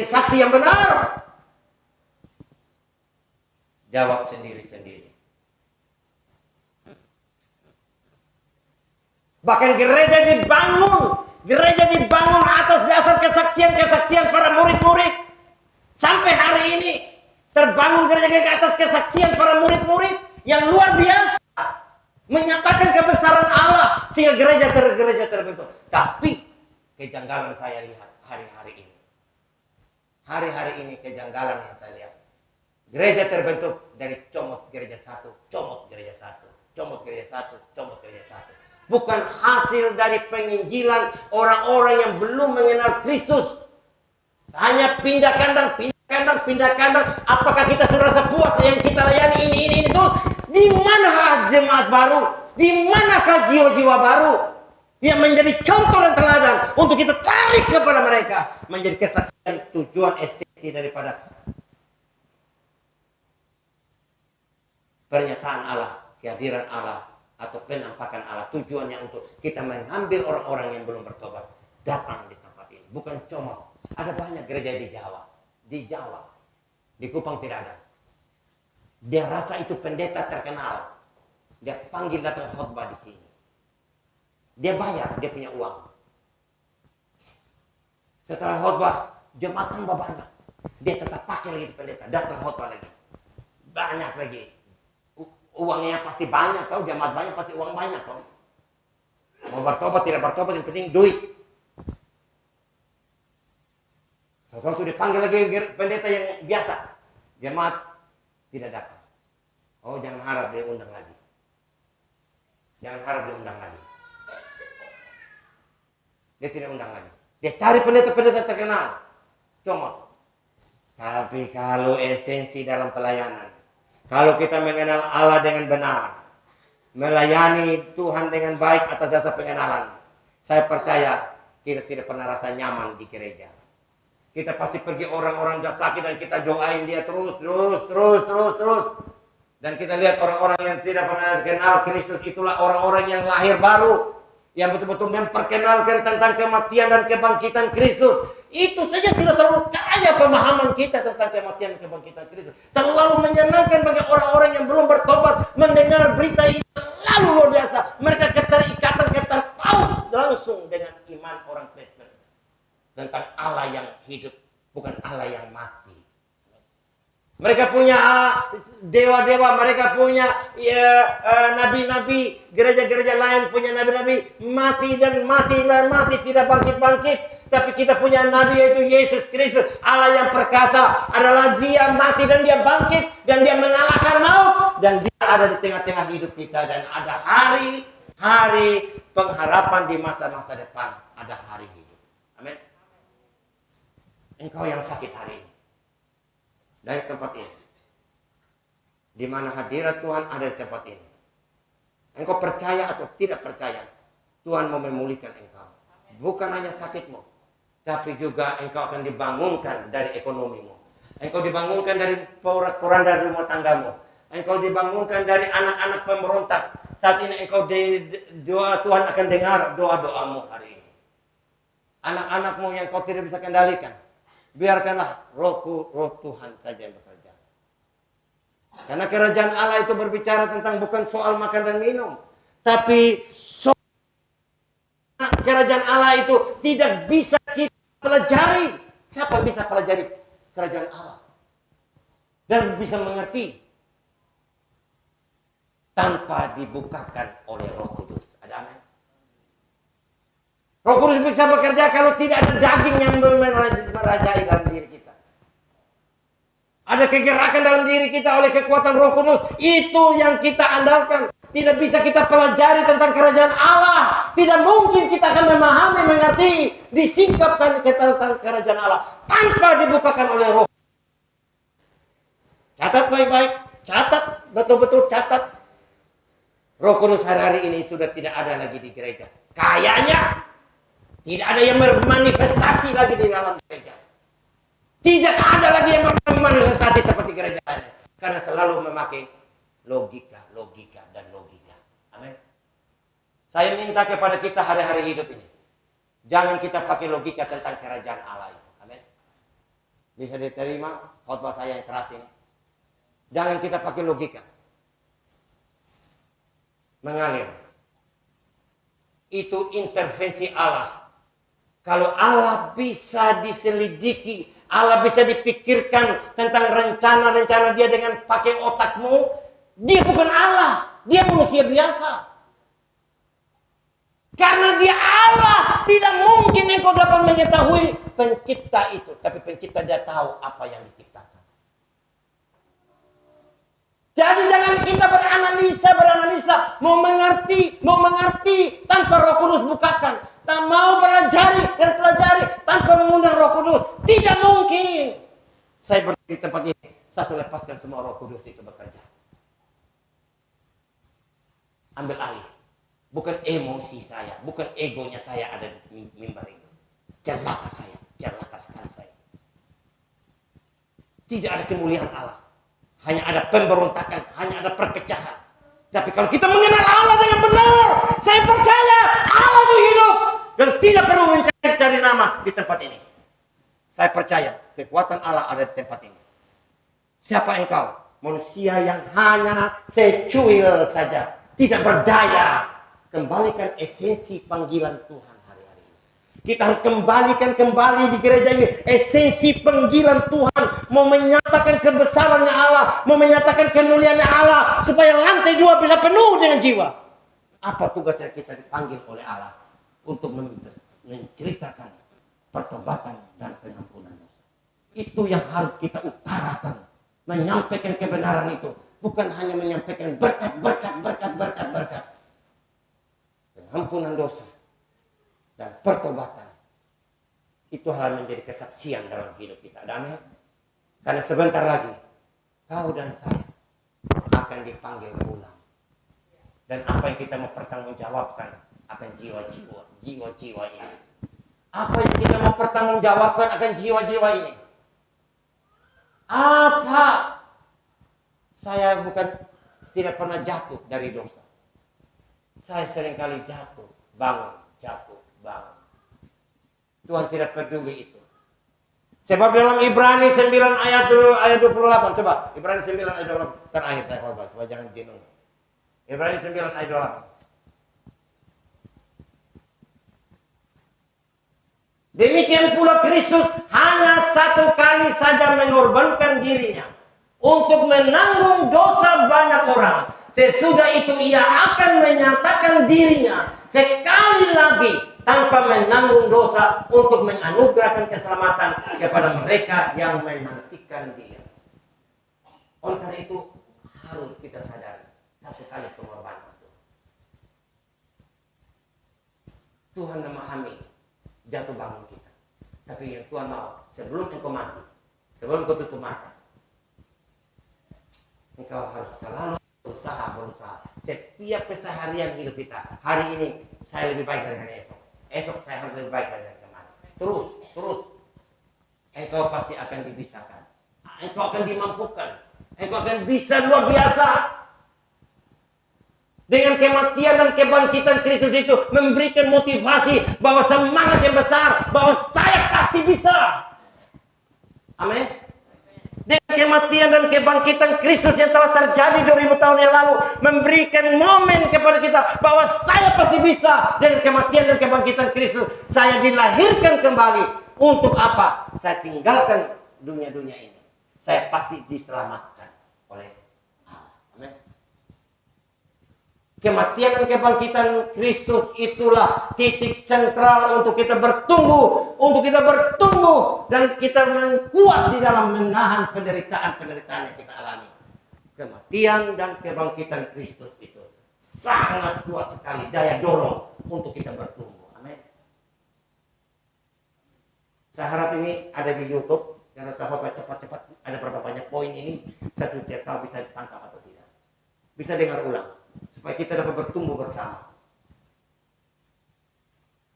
menjadi saksi yang benar? Jawab sendiri-sendiri. Bahkan gereja dibangun atas dasar kesaksian-kesaksian para murid-murid. Sampai hari ini terbangun gereja atas kesaksian para murid-murid yang luar biasa, menyatakan kebesaran Allah sehingga gereja terbentuk. Tapi kejanggalan saya lihat hari-hari ini. Hari-hari ini kejanggalan yang saya lihat. Gereja terbentuk dari comot gereja satu, comot gereja satu, comot gereja satu, comot gereja satu. Bukan hasil dari penginjilan orang-orang yang belum mengenal Kristus. Hanya pindah kandang. Apakah kita sudah rasa puas yang kita layani ini terus? Di manakah jemaat baru? Di manakah jiwa-jiwa baru yang menjadi contoh dan teladan untuk kita tarik kepada mereka menjadi kesaksian tujuan esensi daripada pernyataan Allah, kehadiran Allah, atau penampakan Allah. Tujuannya untuk kita mengambil orang-orang yang belum bertobat datang di tempat ini, bukan comot. Ada banyak gereja di Jawa, di Kupang tidak ada. Dia rasa itu pendeta terkenal, dia panggil datang khotbah di sini. Dia bayar, dia punya uang. Setelah khotbah, jemaat tambah banyak. Dia tetap pakai lagi pendeta, datang khotbah lagi. Banyak lagi. Uangnya pasti banyak, tahu, jemaat banyak pasti uang banyak, tahu. Mau bertobat tidak bertobat yang penting duit. Setelah itu dipanggil lagi pendeta yang biasa, jemaat tidak datang. Oh, jangan harap dia undang lagi. Jangan harap dia undang lagi. Dia tidak undang lagi. Dia cari pendeta-pendeta terkenal, comot. Tapi kalau esensi dalam pelayanan, kalau kita mengenal Allah dengan benar, melayani Tuhan dengan baik atas dasar pengenalan, saya percaya kita tidak pernah rasa nyaman di gereja. Kita pasti pergi orang-orang sudah sakit dan kita doain dia terus. Dan kita lihat orang-orang yang tidak pernah kenal Kristus, itulah orang-orang yang lahir baru, yang betul-betul memperkenalkan tentang kematian dan kebangkitan Kristus. Itu saja sudah terlalu kaya pemahaman kita tentang kematian dan kebangkitan Kristus. Terlalu menyenangkan bagi orang-orang yang belum bertobat mendengar berita ini. Terlalu luar biasa. Mereka terpaut langsung dengan iman orang Kristen tentang Allah yang hidup, bukan Allah yang mati. Mereka punya dewa-dewa, mereka punya nabi-nabi, gereja-gereja lain punya nabi-nabi mati tidak bangkit-bangkit. Tapi kita punya nabi yaitu Yesus Kristus, Allah yang perkasa, adalah dia mati dan dia bangkit dan dia mengalahkan maut dan dia ada di tengah-tengah hidup kita dan ada hari pengharapan di masa-masa depan, ada hari hidup. Amin. Engkau yang sakit hari ini dari tempat ini, di mana hadirat Tuhan ada di tempat ini. Engkau percaya atau tidak percaya, Tuhan mau memulihkan engkau. Bukan hanya sakitmu, tapi juga engkau akan dibangunkan dari ekonomimu. Engkau dibangunkan dari porak-poranda rumah tanggamu. Engkau dibangunkan dari anak-anak pemberontak. Saat ini engkau doa Tuhan akan dengar doa-doamu hari ini. Anak-anakmu yang kau tidak bisa kendalikan, biarkanlah roh Tuhan saja yang bekerja. Karena kerajaan Allah itu berbicara tentang bukan soal makan dan minum, tapi kerajaan Allah itu tidak bisa kita pelajari. Siapa bisa pelajari kerajaan Allah dan bisa mengerti tanpa dibukakan oleh Roh Kudus? Ada amin. Roh Kudus bisa bekerja kalau tidak ada daging yang merajai dalam diri kita. Ada kegerakan dalam diri kita oleh kekuatan Roh Kudus. Itu yang kita andalkan. Tidak bisa kita pelajari tentang kerajaan Allah. Tidak mungkin kita akan memahami, mengerti, disingkapkan tentang kerajaan Allah tanpa dibukakan oleh Roh. Catat baik-baik, catat, betul-betul catat. Roh Kudus hari-hari ini sudah tidak ada lagi di gereja. Kayaknya tidak ada yang bermanifestasi lagi di dalam gereja. Tidak ada lagi yang bermanifestasi seperti gereja lain. Karena selalu memakai logika. Amin. Saya minta kepada kita hari-hari hidup ini, jangan kita pakai logika tentang kerajaan Allah itu. Amin. Bisa diterima khotbah saya yang keras ini. Jangan kita pakai logika. Mengalir. Itu intervensi Allah. Kalau Allah bisa diselidiki, Allah bisa dipikirkan tentang rencana-rencana dia dengan pakai otakmu, dia bukan Allah, dia manusia biasa. Karena dia Allah, tidak mungkin engkau dapat mengetahui pencipta itu. Tapi pencipta dia tahu apa yang diciptakan. Jadi jangan kita beranalisa, mau mengerti tanpa Roh Kudus bukakan. Tak mau pelajari tanpa mengundang Roh Kudus. Tidak mungkin. Saya berdiri di tempat ini, saya sudah lepaskan semua Roh Kudus itu bekerja. Ambil alih. Bukan emosi saya, bukan egonya saya ada di mimbar ini. Celaka saya, celaka sekali saya. Tidak ada kemuliaan Allah. Hanya ada pemberontakan, hanya ada perpecahan. Tapi kalau kita mengenal Allah dengan benar, saya percaya Allah itu hidup. Dan tidak perlu mencari nama di tempat ini. Saya percaya kekuatan Allah ada di tempat ini. Siapa engkau? Manusia yang hanya secuil saja. Tidak berdaya. Kembalikan esensi panggilan Tuhan hari-hari ini. Kita harus kembalikan kembali di gereja ini. Esensi panggilan Tuhan. Mau menyatakan kebesarannya Allah. Mau menyatakan kemuliaannya Allah. Supaya lantai 2 bisa penuh dengan jiwa. Apa tugasnya kita dipanggil oleh Allah? Untuk menceritakan pertobatan dan pengampunan dosa. Itu yang harus kita utarakan. Menyampaikan kebenaran itu. Bukan hanya menyampaikan berkat. Pengampunan dosa dan pertobatan. Itu hal menjadi kesaksian dalam hidup kita. Amin. Karena sebentar lagi kau dan saya akan dipanggil ulang. Dan apa yang kita mau pertanggungjawabkan akan jiwa-jiwa ini. Apa yang kita mau pertanggungjawabkan akan jiwa-jiwa ini? Apa? Saya bukan tidak pernah jatuh dari dosa. Saya seringkali jatuh, bangun. Tuhan tidak peduli itu. Sebab dalam Ibrani 9 ayat 28. Coba, Ibrani 9 ayat 28. Terakhir saya khotbah, supaya jangan jenuh. Ibrani 9 ayat 28. Demikian pula Kristus hanya satu kali saja mengorbankan dirinya untuk menanggung dosa banyak orang. Sesudah itu ia akan menyatakan dirinya sekali lagi tanpa menanggung dosa untuk menganugerahkan keselamatan kepada mereka yang menantikan dia. Oleh karena itu harus kita sadari satu kali pengorbanan Tuhan memahami jatuh bangun kita. Tapi yang Tuhan mau sebelum engkau mati, sebelum engkau tutup mata, engkau harus selalu berusaha. Setiap keseharian hidup kita. Hari ini saya lebih baik dari hari esok. Esok saya harus lebih baik dari hari kemarin. Terus. Engkau pasti akan dibisakan. Engkau akan dimampukan. Engkau akan bisa luar biasa. Dengan kematian dan kebangkitan Kristus itu memberikan motivasi bahwa semangat yang besar, bahwa saya pasti bisa. Amin. Dengan kematian dan kebangkitan Kristus yang telah terjadi 2000 tahun yang lalu memberikan momen kepada kita bahwa saya pasti bisa. Dengan kematian dan kebangkitan Kristus saya dilahirkan kembali. Untuk apa? Saya tinggalkan dunia-dunia ini. Saya pasti diselamatkan oleh Allah. Amin. Kematian dan kebangkitan Kristus itulah titik sentral untuk kita bertumbuh. Dan kita kuat di dalam menahan penderitaan-penderitaan yang kita alami. Kematian dan kebangkitan Kristus itu sangat kuat sekali daya dorong untuk kita bertumbuh. Amin. Saya harap ini ada di YouTube. Karena saya khotbah cepat-cepat, ada berapa banyak poin ini, saya tidak tahu bisa ditangkap atau tidak. Bisa dengar ulang. Supaya kita dapat bertumbuh bersama.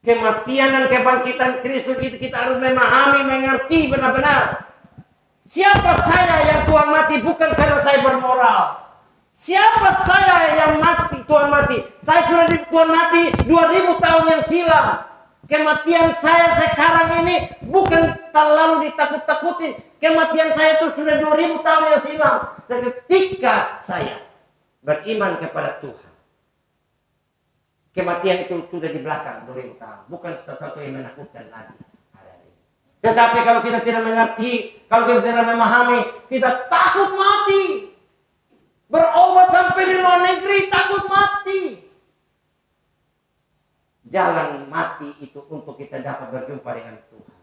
Kematian dan kebangkitan Kristus itu kita harus memahami, mengerti benar-benar. Siapa saya yang Tuhan mati bukan karena saya bermoral. Siapa saya yang mati Tuhan mati? Saya sudah di Tuhan mati 2000 tahun yang silam. Kematian saya sekarang ini bukan terlalu ditakut-takutin. Kematian saya itu sudah 2000 tahun yang silam. Ketika saya beriman kepada Tuhan, kematian itu sudah di belakang 2000 tahun. Bukan sesuatu yang menakutkan lagi. Tetapi kalau kita tidak mengerti, kalau kita tidak memahami, kita takut mati. Berobat sampai di luar negeri, takut mati. Jalan mati itu untuk kita dapat berjumpa dengan Tuhan.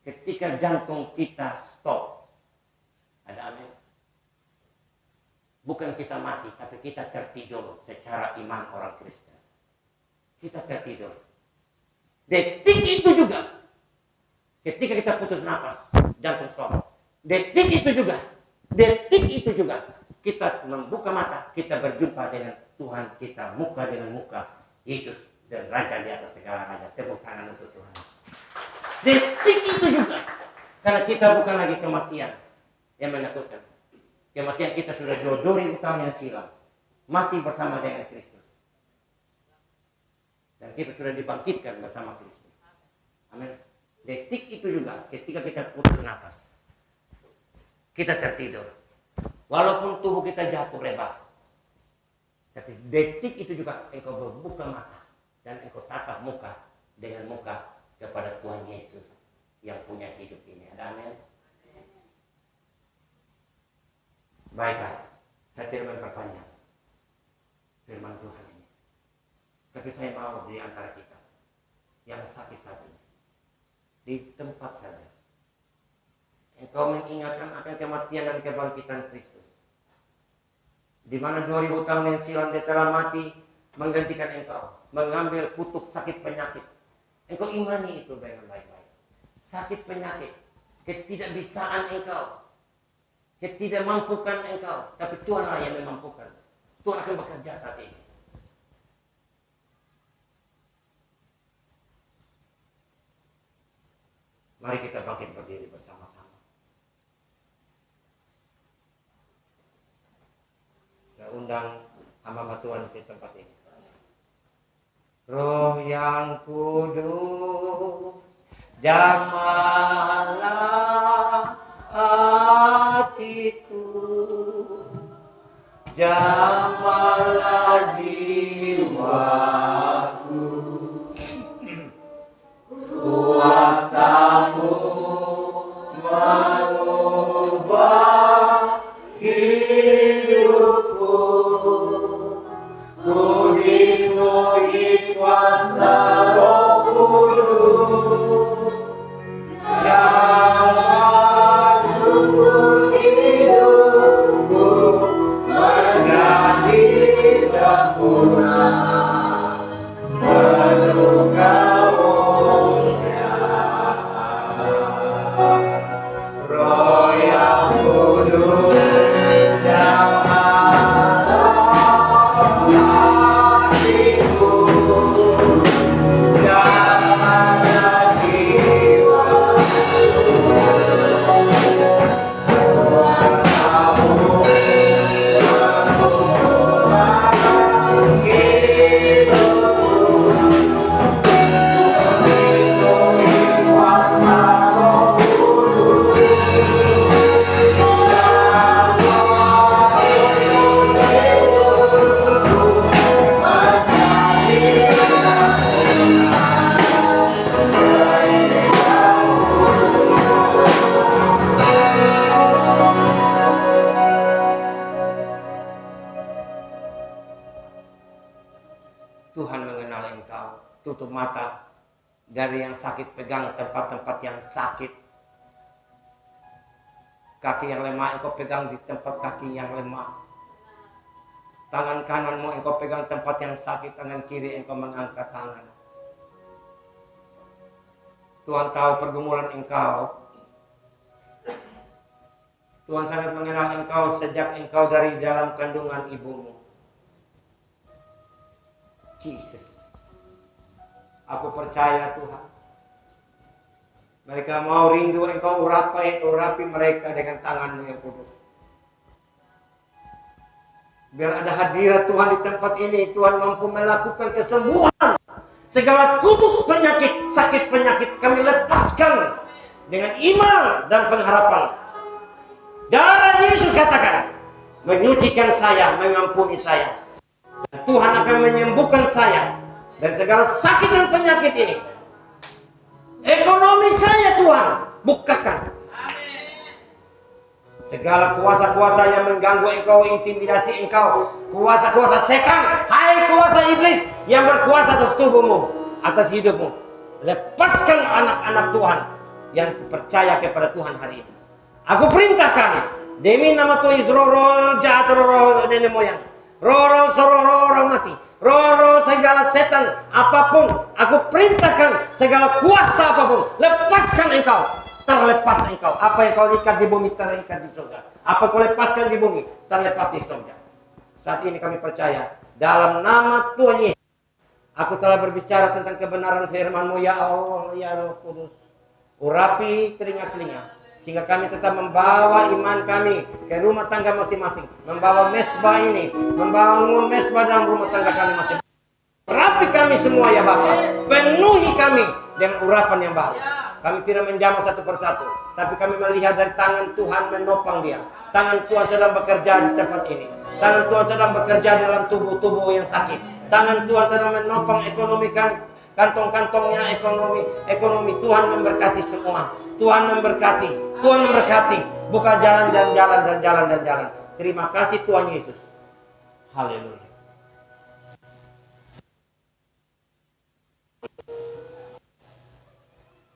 Ketika jantung kita stop, ada amin. Bukan kita mati, tapi kita tertidur secara iman orang Kristen. Kita tertidur. Detik itu juga, ketika kita putus nafas, jantung stop. Detik itu juga, kita membuka mata, kita berjumpa dengan Tuhan kita, muka dengan muka, Yesus dan Raja di atas segala raja. Tepuk tangan untuk Tuhan. Detik itu juga, karena kita bukan lagi kematian yang menakutkan. Kematian kita sudah 2000 tahun yang silam, mati bersama dengan Kristus. Dan kita sudah dibangkitkan bersama Kristus. Amin. Detik itu juga, ketika kita putus nafas, kita tertidur. Walaupun tubuh kita jatuh rebah, tapi detik itu juga engkau berbuka mata dan engkau tatap muka dengan muka kepada Tuhan Yesus yang punya hidup ini. Ada amin. Baiklah, saya tidak memperpanjang firman Tuhan ini. Tapi saya mau di antara kita yang sakit saat ini, di tempat saja, engkau mengingatkan akan kematian dan kebangkitan Kristus. Di mana 2000 tahun yang silam dia telah mati menggantikan engkau, mengambil kutuk sakit penyakit. Engkau imani itu dengan baik-baik. Sakit penyakit, ketidakbisaan engkau, ketidakmampukan engkau, tapi Tuhanlah yang memampukan. Tuhan akan bekerja saat ini. Mari kita bangkit berdiri bersama-sama. Saya undang hamba Tuhan di tempat ini. Roh yang kudus, jamahlah hatiku, jamahlah jiwaku, kuasamu mengubah hidupku, ku dipenuhi kuasa Roh Kudus yang menuntun hidupku menjadi sempurna, penuh Roh yang kudus, jamahlah hatiku, jamahlah jiwaku, kuasamu mengubah hidupku, memenuhi kuasa Roh Kudus. Tuhan mengenal engkau. Tutup mata. Dari yang sakit pegang tempat-tempat yang sakit. Kaki yang lemah engkau pegang di tempat kaki yang lemah. Tangan kananmu engkau pegang tempat yang sakit. Tangan kiri engkau mengangkat tangan. Tuhan tahu pergumulan engkau. Tuhan sangat mengenal engkau sejak engkau dari dalam kandungan ibumu. Jesus. Aku percaya Tuhan. Mereka mau rindu engkau urapi mereka dengan tanganmu yang kudus. Biar ada hadirat Tuhan di tempat ini. Tuhan mampu melakukan kesembuhan Segala kutuk penyakit, sakit penyakit kami lepaskan dengan iman dan pengharapan. Darah Yesus katakan, menyucikan saya, mengampuni saya. Dan Tuhan akan menyembuhkan saya dari segala sakit dan penyakit ini. Ekonomi saya Tuhan, bukakan. Segala kuasa-kuasa yang mengganggu engkau, intimidasi engkau, kuasa-kuasa setan, hai kuasa iblis yang berkuasa atas tubuhmu, atas hidupmu, lepaskan anak-anak Tuhan yang percaya kepada Tuhan hari ini. Aku perintahkan demi nama Tuhan Yesus, roh jahat, roh nenek moyang, roh mati, roh segala setan apapun, aku perintahkan segala kuasa apapun, lepaskan engkau. Terlepas engkau. Apa yang kau ikat di bumi terikat di surga. Apa kau lepaskan di bumi terlepas di surga. Saat ini kami percaya dalam nama Tuhan Yesus, aku telah berbicara tentang kebenaran firman-Mu ya Allah, ya Roh Kudus. Urapi telinga-telinga sehingga kami tetap membawa iman kami ke rumah tangga masing-masing, membawa mesbah ini, membangun mesbah dalam rumah tangga kami masing-masing. Urapi kami semua ya Bapa, penuhi kami dengan urapan yang baru. Kami tidak menjamah satu persatu, tapi kami melihat dari tangan Tuhan menopang dia. Tangan Tuhan sedang bekerja di tempat ini. Tangan Tuhan sedang bekerja dalam tubuh-tubuh yang sakit. Tangan Tuhan sedang menopang ekonomi kantong-kantongnya, ekonomi. Tuhan memberkati semua. Tuhan memberkati. Buka jalan dan jalan. Terima kasih Tuhan Yesus. Haleluya.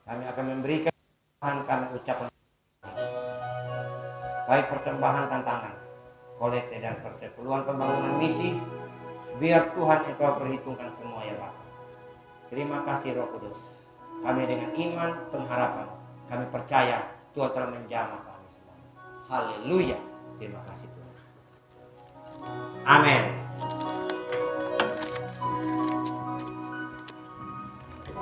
Kami akan memberikan Tuhan kami ucapan baik persembahan tantangan, kolekte dan persepuluhan pembangunan misi. Biar Tuhan engkau perhitungkan semua ya Bapak. Terima kasih Roh Kudus. Kami dengan iman, pengharapan, kami percaya Tuhan telah menjamah kami semua. Haleluya. Terima kasih Tuhan. Amin.